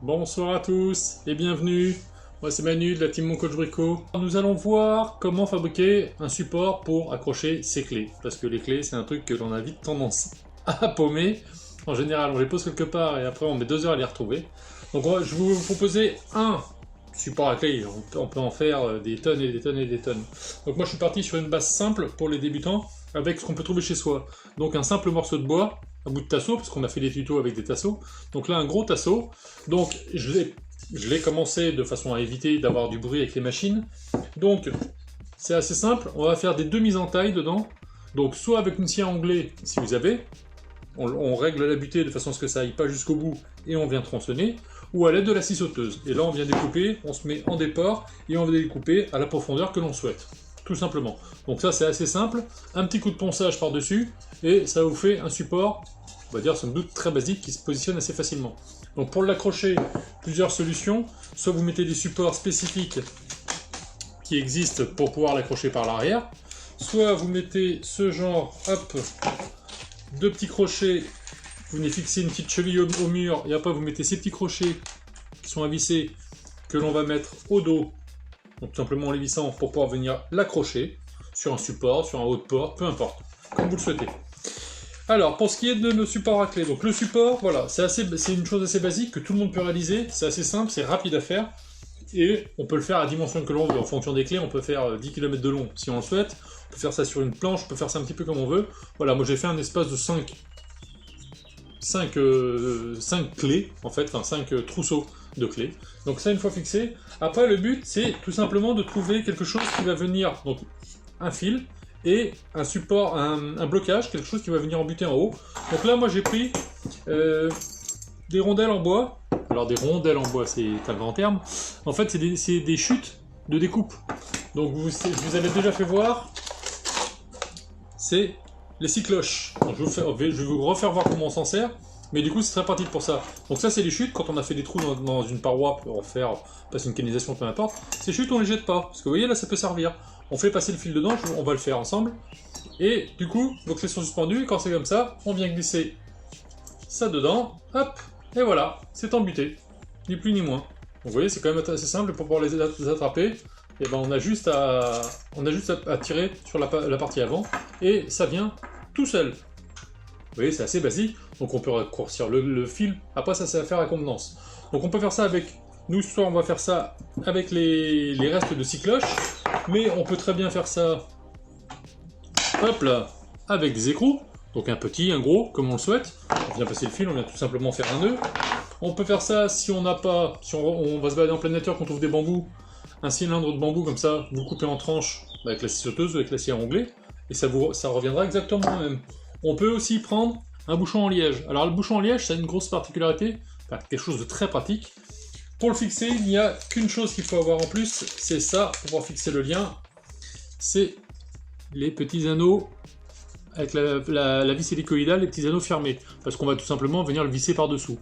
Bonsoir à tous et bienvenue. Moi c'est Manu de la team Mon Coach Brico. Nous allons voir comment fabriquer un support pour accrocher ses clés. Parce que les clés c'est un truc que l'on a vite tendance à paumer. En général on les pose quelque part et après on met 2 heures à les retrouver. Donc je vais vous proposer un support à clés. On peut en faire des tonnes et des tonnes et des tonnes. Donc moi je suis parti sur une base simple pour les débutants avec ce qu'on peut trouver chez soi. Donc un simple morceau de bois, un bout de tasseau, parce qu'on a fait des tutos avec des tasseaux. Donc là, un gros tasseau. Donc je l'ai commencé de façon à éviter d'avoir du bruit avec les machines. Donc c'est assez simple. On va faire des demi-entailles dedans. Donc soit avec une scie à onglet, si vous avez. On règle la butée de façon à ce que ça aille pas jusqu'au bout et on vient tronçonner. Ou à l'aide de la scie sauteuse. Et là, on vient découper, on se met en départ et on va découper à la profondeur que l'on souhaite. Tout simplement. Donc ça c'est assez simple, un petit coup de ponçage par-dessus, et ça vous fait un support, on va dire somme toute très basique, qui se positionne assez facilement. Donc pour l'accrocher, plusieurs solutions, soit vous mettez des supports spécifiques qui existent pour pouvoir l'accrocher par l'arrière, soit vous mettez ce genre, hop, de petits crochets, vous venez fixer une petite cheville au mur, et après vous mettez ces petits crochets qui sont à visser, que l'on va mettre au dos, donc tout simplement en les vissant pour pouvoir venir l'accrocher sur un support, sur un haut de port, peu importe, comme vous le souhaitez. Alors, pour ce qui est de nos supports à clé, donc le support, voilà, c'est une chose assez basique que tout le monde peut réaliser, c'est assez simple, c'est rapide à faire, et on peut le faire à la dimension que l'on veut. En fonction des clés, on peut faire 10 km de long si on le souhaite, on peut faire ça sur une planche, on peut faire ça un petit peu comme on veut. Voilà, moi j'ai fait un espace de 5 clés, en fait, enfin 5 trousseaux de clés. Donc ça, une fois fixé, après le but c'est tout simplement de trouver quelque chose qui va venir, donc un fil et un support, un blocage, quelque chose qui va venir embuter en haut. Donc là moi j'ai pris des rondelles en bois. Alors des rondelles en bois c'est un grand terme. En fait c'est des chutes de découpe. Donc je vous avais déjà fait voir, c'est les scie cloches. Donc je vais vous refaire voir comment on s'en sert. Mais du coup, c'est très pratique pour ça. Donc ça, c'est les chutes. Quand on a fait des trous dans une paroi pour faire passer une canalisation, peu importe, ces chutes, on les jette pas. Parce que vous voyez, là, ça peut servir. On fait passer le fil dedans, on va le faire ensemble. Et du coup, vos clés sont suspendues. Et quand c'est comme ça, on vient glisser ça dedans. Hop, et voilà, c'est embuté. Ni plus ni moins. Donc vous voyez, c'est quand même assez simple pour pouvoir les attraper. Et ben, on a juste à tirer sur la partie avant. Et ça vient tout seul. Vous voyez, c'est assez basique, donc on peut raccourcir le fil, après ça c'est à faire à convenance. Donc on peut faire ça avec, nous ce soir on va faire ça avec les restes de scie cloche, mais on peut très bien faire ça, hop là, avec des écrous, donc un petit, un gros, comme on le souhaite. On vient passer le fil, on vient tout simplement faire un nœud. On peut faire ça si on n'a pas, si on va se balader en pleine nature, qu'on trouve des bambous, un cylindre de bambou comme ça, vous coupez en tranches avec la scie sauteuse ou avec la scie à onglet, et ça reviendra exactement le même. On peut aussi prendre un bouchon en liège. Alors le bouchon en liège, ça a une grosse particularité, enfin quelque chose de très pratique. Pour le fixer, il n'y a qu'une chose qu'il faut avoir en plus, c'est ça, pour pouvoir fixer le lien. C'est les petits anneaux, avec la vis hélicoïdale, les petits anneaux fermés. Parce qu'on va tout simplement venir le visser par-dessous.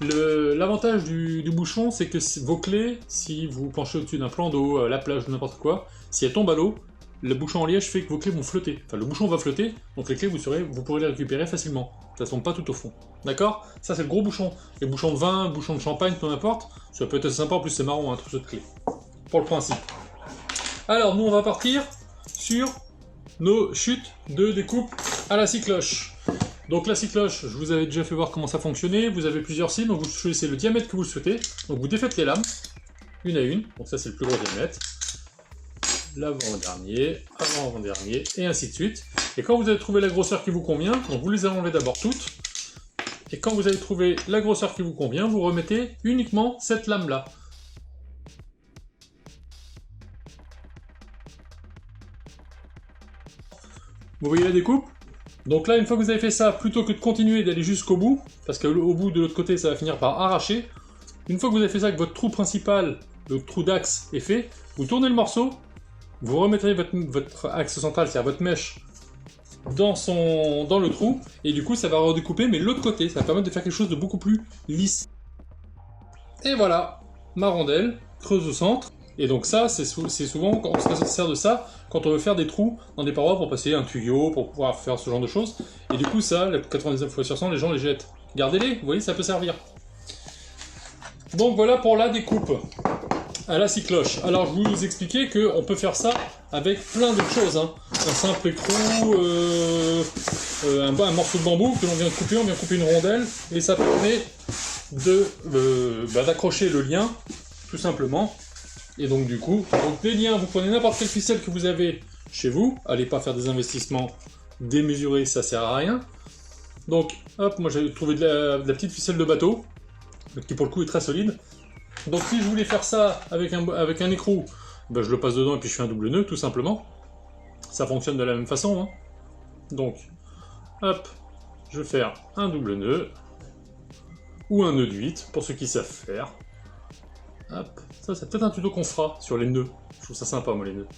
L'avantage du bouchon, c'est que vos clés, si vous penchez au-dessus d'un plan d'eau, la plage ou n'importe quoi, si elles tombent à l'eau, le bouchon en liège fait que vos clés vont flotter. Enfin, le bouchon va flotter, donc les clés, vous pourrez les récupérer facilement. Ça ne tombe pas tout au fond. D'accord? Ça, c'est le gros bouchon. Les bouchons de vin, bouchons de champagne, peu importe. Ça peut être assez sympa, en plus c'est marrant, un trousseau de clés. Pour le principe. Alors, nous, on va partir sur nos chutes de découpe à la scie cloche. Donc la scie cloche, je vous avais déjà fait voir comment ça fonctionnait. Vous avez plusieurs scies, donc vous choisissez le diamètre que vous souhaitez. Donc vous défaites les lames, une à une. Donc ça, c'est le plus gros diamètre. L'avant-dernier, avant-avant-dernier, et ainsi de suite. Et quand vous avez trouvé la grosseur qui vous convient, donc vous les enlevez d'abord toutes, et quand vous avez trouvé la grosseur qui vous convient, vous remettez uniquement cette lame-là. Vous voyez la découpe? Donc là, une fois que vous avez fait ça, plutôt que de continuer d'aller jusqu'au bout, parce qu'au bout de l'autre côté, ça va finir par arracher, une fois que vous avez fait ça, que votre trou principal, le trou d'axe est fait, vous tournez le morceau, vous remettrez votre axe central, c'est-à-dire votre mèche, dans le trou, et du coup ça va redécouper, mais l'autre côté, ça va permettre de faire quelque chose de beaucoup plus lisse. Et voilà, ma rondelle, creuse au centre, et donc ça, c'est souvent, on se sert de ça quand on veut faire des trous dans des parois pour passer un tuyau, pour pouvoir faire ce genre de choses, et du coup ça, 99 fois sur 100, les gens les jettent. Gardez-les, vous voyez, ça peut servir. Donc voilà pour la découpe à la scie cloche. Alors je vous expliquais qu'on peut faire ça avec plein d'autres choses. Hein. Un simple écrou, un morceau de bambou que l'on vient couper, on vient couper une rondelle, et ça permet d'accrocher le lien, tout simplement. Et donc du coup, les liens, vous prenez n'importe quelle ficelle que vous avez chez vous, allez pas faire des investissements démesurés, ça sert à rien. Donc hop, moi j'ai trouvé de la petite ficelle de bateau, qui pour le coup est très solide. Donc si je voulais faire ça avec un écrou, ben, je le passe dedans et puis je fais un double nœud, tout simplement. Ça fonctionne de la même façon. Hein. Donc, hop, je vais faire un double nœud, ou un nœud de 8, pour ceux qui savent faire. Hop, ça c'est peut-être un tuto qu'on fera sur les nœuds. Je trouve ça sympa, moi, les nœuds.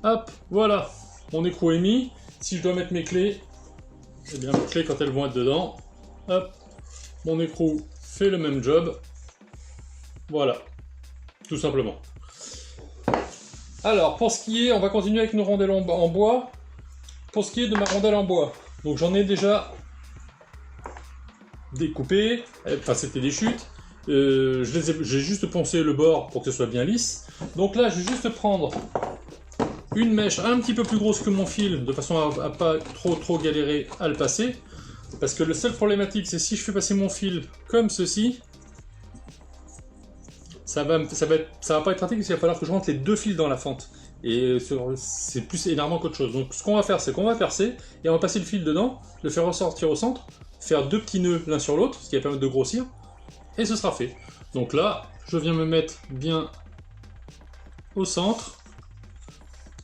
Hop, voilà, mon écrou est mis. Si je dois mettre mes clés, eh bien mes clés, quand elles vont être dedans, hop, mon écrou fait le même job. Voilà, tout simplement. Alors, pour ce qui est, on va continuer avec nos rondelles en bois. Pour ce qui est de ma rondelle en bois, donc j'en ai déjà découpé, enfin c'était des chutes. J'ai juste poncé le bord pour que ce soit bien lisse. Donc là, je vais juste prendre une mèche un petit peu plus grosse que mon fil, de façon à pas trop galérer à le passer. Parce que le seul problématique, c'est si je fais passer mon fil comme ceci, ça va pas être pratique parce qu'il va falloir que je rentre les deux fils dans la fente. Et c'est plus énervant qu'autre chose. Donc ce qu'on va faire, c'est qu'on va percer, et on va passer le fil dedans, le faire ressortir au centre, faire deux petits nœuds l'un sur l'autre, ce qui va permettre de grossir, et ce sera fait. Donc là, je viens me mettre bien au centre,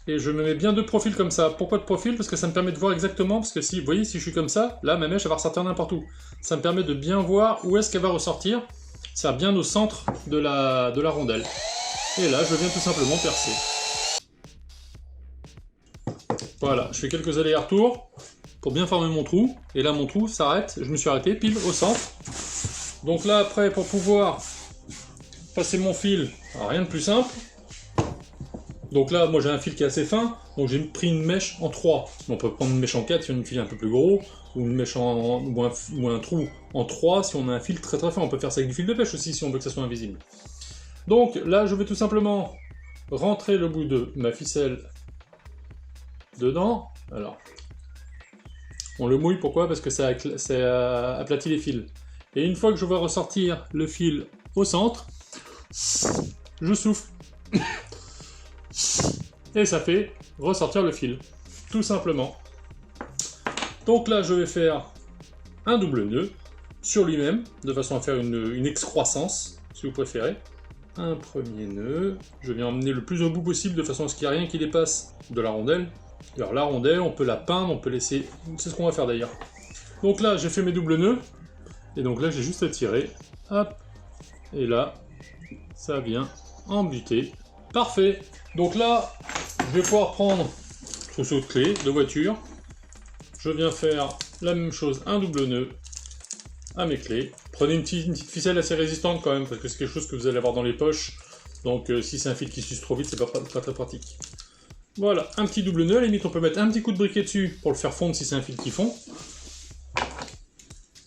et je me mets bien de profil comme ça. Pourquoi de profil? Parce que ça me permet de voir exactement, parce que si, vous voyez, si je suis comme ça, là, ma mèche, elle va ressortir n'importe où. Ça me permet de bien voir où est-ce qu'elle va ressortir, ça va bien au centre de la rondelle. Et là, je viens tout simplement percer. Voilà, je fais quelques allers-retours pour bien former mon trou. Et là, mon trou s'arrête, je me suis arrêté pile au centre. Donc là, après, pour pouvoir passer mon fil, alors, rien de plus simple. Donc là, moi j'ai un fil qui est assez fin, donc j'ai pris une mèche en 3. On peut prendre une mèche en 4 si on a un fil un peu plus gros, ou une mèche ou un trou en 3 si on a un fil très fin. On peut faire ça avec du fil de pêche aussi si on veut que ça soit invisible. Donc là, je vais tout simplement rentrer le bout de ma ficelle dedans. Alors, on le mouille, pourquoi? Parce que ça aplatit les fils. Et une fois que je vais ressortir le fil au centre, je souffle. Et ça fait ressortir le fil, tout simplement. Donc là, je vais faire un double nœud sur lui-même, de façon à faire une excroissance, si vous préférez. Un premier nœud, je viens emmener le plus au bout possible, de façon à ce qu'il n'y ait rien qui dépasse de la rondelle. Alors la rondelle, on peut la peindre, on peut laisser... C'est ce qu'on va faire d'ailleurs. Donc là, j'ai fait mes doubles nœuds, et donc là, j'ai juste à tirer, hop, et là, ça vient embuter. Parfait. Donc là, je vais pouvoir prendre trousseau de clés de voiture. Je viens faire la même chose, un double nœud à mes clés. Prenez une petite ficelle assez résistante quand même, parce que c'est quelque chose que vous allez avoir dans les poches. Donc si c'est un fil qui s'use trop vite, c'est pas très pratique. Voilà, un petit double nœud. À la limite, on peut mettre un petit coup de briquet dessus pour le faire fondre si c'est un fil qui fond.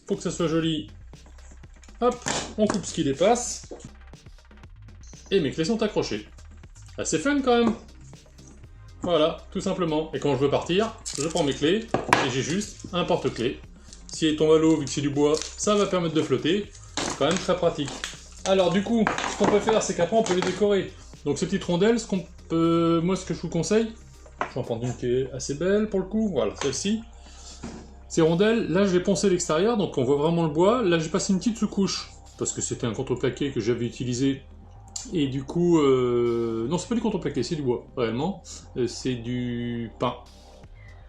Pour que ça soit joli, hop, on coupe ce qui dépasse. Et mes clés sont accrochées. Assez fun quand même. Voilà, tout simplement. Et quand je veux partir, je prends mes clés et j'ai juste un porte-clés. Si elle tombe à l'eau, vu que c'est du bois, ça va permettre de flotter. C'est quand même très pratique. Alors du coup, ce qu'on peut faire, c'est qu'après on peut les décorer. Donc ces petites rondelles, moi ce que je vous conseille, je vais en prendre une qui est assez belle pour le coup, voilà, celle-ci. Ces rondelles, là je vais poncer l'extérieur, donc on voit vraiment le bois. Là j'ai passé une petite sous-couche, parce que c'était un contreplaqué que j'avais utilisé. Et du coup, non, c'est pas du contreplaqué, c'est du bois, réellement. C'est du pin.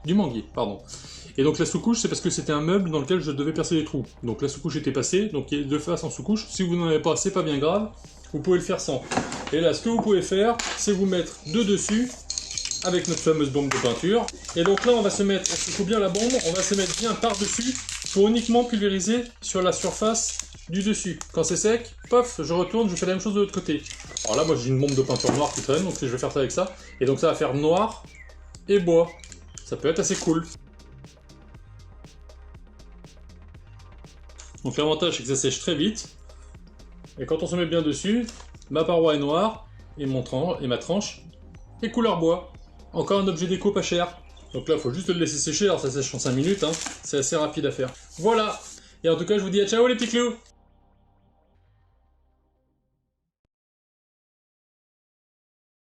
Du manguier, pardon. Et donc la sous-couche, c'est parce que c'était un meuble dans lequel je devais percer les trous. Donc la sous-couche était passée, donc il y a deux faces en sous-couche. Si vous n'en avez pas, c'est pas bien grave, vous pouvez le faire sans. Et là, ce que vous pouvez faire, c'est vous mettre deux dessus, avec notre fameuse bombe de peinture. Et donc là, on va se mettre, on secoue bien la bombe, on va se mettre bien par-dessus, pour uniquement pulvériser sur la surface du dessus. Quand c'est sec, pof, je retourne, je fais la même chose de l'autre côté. Alors là, moi j'ai une bombe de peinture noire qui traîne, donc je vais faire ça avec ça. Et donc ça va faire noir et bois. Ça peut être assez cool. Donc l'avantage c'est que ça sèche très vite. Et quand on se met bien dessus, ma paroi est noire, et ma tranche est couleur bois. Encore un objet déco pas cher. Donc là, il faut juste le laisser sécher, alors ça sèche en 5 minutes, hein. C'est assez rapide à faire. Voilà. Et en tout cas, je vous dis à ciao les petits clous.